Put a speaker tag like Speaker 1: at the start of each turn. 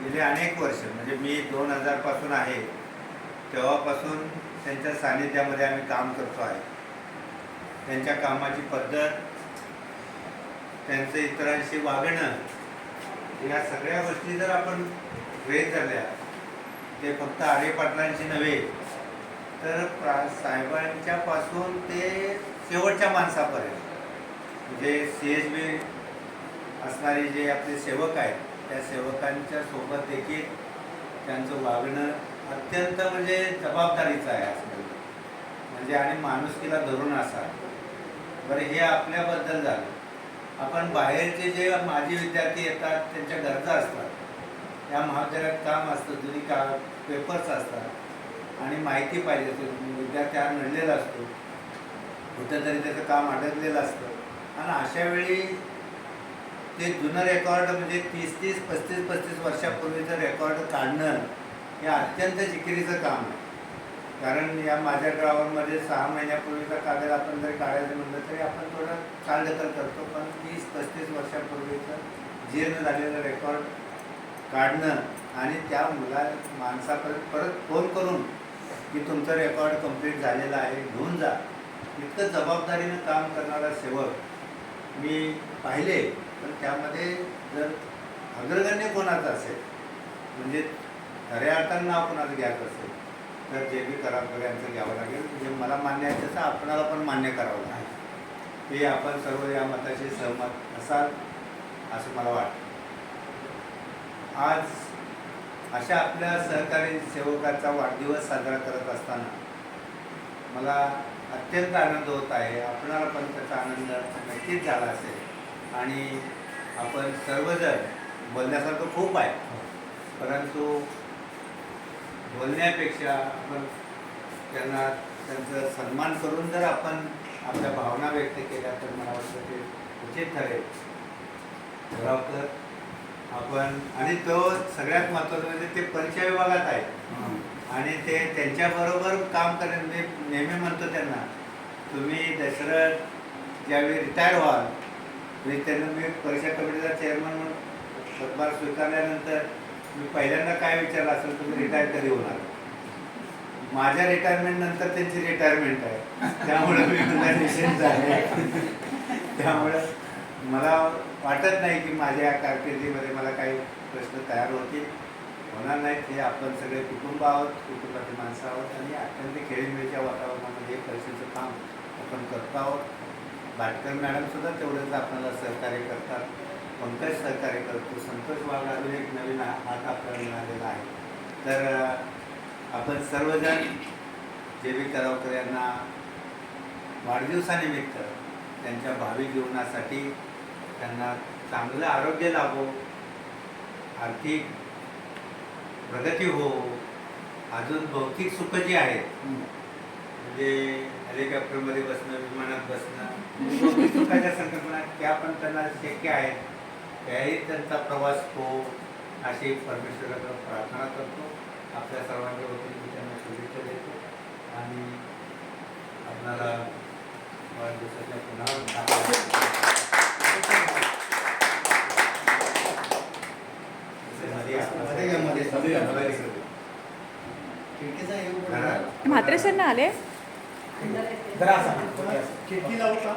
Speaker 1: गेले अनेक वर्ष म्हणजे मी 2000 पासून आहे तेव्हापासून त्यांच्या सानिध्यामध्ये आम्ही काम करतो आहे. त्यांच्या कामाची पद्धत, त्यांचं इतरांशी वागणं, या सगळ्या गोष्टी जर आपण गृहीत धरल्या, ते फक्त आरे पाटलांची नव्हे तर साहेबांच्या पासून ते शेवटच्या माणसापर्यंत म्हणजे CSB असणारे जे आपले सेवक आहेत त्या सेवकांच्या सोबत देखील त्यांचं वागणं अत्यंत म्हणजे जबाबदारीचं आहे असं म्हणजे आणि माणुसकीला धरून असा. बरं, हे आपल्याबद्दल झालं. आपण बाहेरचे जे माजी विद्यार्थी येतात त्यांच्या गरजा असतात, या महाविद्यालयात काम असतं, जुनी पेपर्स असतात आणि माहिती पाहिजे. तो विद्यार्थी हा नडलेला असतो, कुठंतरी त्याचं काम अडकलेलं असतं आणि अशा वेळी ते जुनं रेकॉर्ड म्हणजे 30-30, 35-35 वर्षापूर्वीचं रेकॉर्ड काढणं हे अत्यंत जिकिरीचं काम आहे. कारण या माझ्या ड्रावरमध्ये 6 महिन्यापूर्वीचा कागद आपण जरी काढायचं म्हटलं तरी आपण थोडं चालढकल करतो, पण 30-35 वर्षापूर्वीचं जीर्ण झालेलं रेकॉर्ड काढणं आणि त्या माणसापर्यंत परत फोन करून की तुमचं रेकॉर्ड कंप्लीट झालेलं आहे, घेऊन जा, इतकं जबाबदारीनं काम करणारा सेवक मी पाहिले. पण त्यामध्ये जर अग्रगण्य कोणाचं असेल म्हणजे खऱ्या अर्थानं नाव कोणाचं घ्यायचं असेल तर JB कराडकर यांचं घ्यावं लागेल. म्हणजे मला मान्य आहे तसं आपणाला पण मान्य करावं लागेल. हे आपण सर्व या मताशी सहमत असाल असं मला वाटतं. आज अशा आपल्या सहकारी सेवकाचा वाढदिवस साजरा करत असताना मला अत्यंत आनंद होत आहे. आपणाला पण त्याचा आनंद नक्कीच झाला असेल आणि आपण सर्वजण बोलण्यासारखं खूप आहे, परंतु बोलण्यापेक्षा आपण त्यांना त्यांचा सन्मान करून जर आपण आपल्या भावना व्यक्त केल्या तर मला वाटतं ते उचित ठरेल. तर आपण आणि तो सगळ्यात महत्त्वाचं म्हणजे ते परीक्षा विभागात आहे आणि ते त्यांच्याबरोबर काम करणे. मी नेहमी म्हणतो त्यांना, तुम्ही दशरथ ज्यावेळी रिटायर व्हाल म्हणजे त्यांना मी परीक्षा कमिटीचा चेअरमन म्हणून पदभार स्वीकारल्यानंतर मी पहिल्यांदा काय विचारलं असेल, तुम्ही रिटायर कधी होणार. माझ्या रिटायरमेंट नंतर त्यांची रिटायरमेंट आहे, त्यामुळे मी निश्चित झाले. त्यामुळं मला वाटत नाही की माझ्या या कारकिर्दीमध्ये मला काही प्रश्न तयार होणार नाहीत. हे आपण सगळे कुटुंब आहोत, कुटुंबातील माणसं आहोत आणि अत्यंत खेळीमेळीच्या वातावरणामध्ये हे परीक्षेचं काम आपण करतो आहोत. भाटकर मॅडमसुद्धा तेवढंच आपल्याला सहकार्य करतात, पंकज सहकार्य करतो, संतोष वाघ अजून एक नवीन हात आपल्याला मिळालेला आहे. तर आपण सर्वजण JB कराडकर यांना वाढदिवसानिमित्त त्यांच्या भावी जीवनासाठी त्यांना चांगलं आरोग्य लाभो, आर्थिक प्रगती हो, अजून भौतिक सुख जी आहेत म्हणजे हेलिकॉप्टरमध्ये बसणं, विमानात बसणं, भौतिक सुखाच्या संकल्पना त्या पण त्यांना शक्य आहेत, त्याही त्यांचा प्रवास हो अशी परमेश्वराला प्रार्थना करतो. आपल्या सर्वांच्या वतीने त्यांना शुभेच्छा देतो आणि आपल्याला वाढदिवसाच्या पुन्हा
Speaker 2: म्हात्रे सर ना आले
Speaker 3: जरा खिडकी लावू का?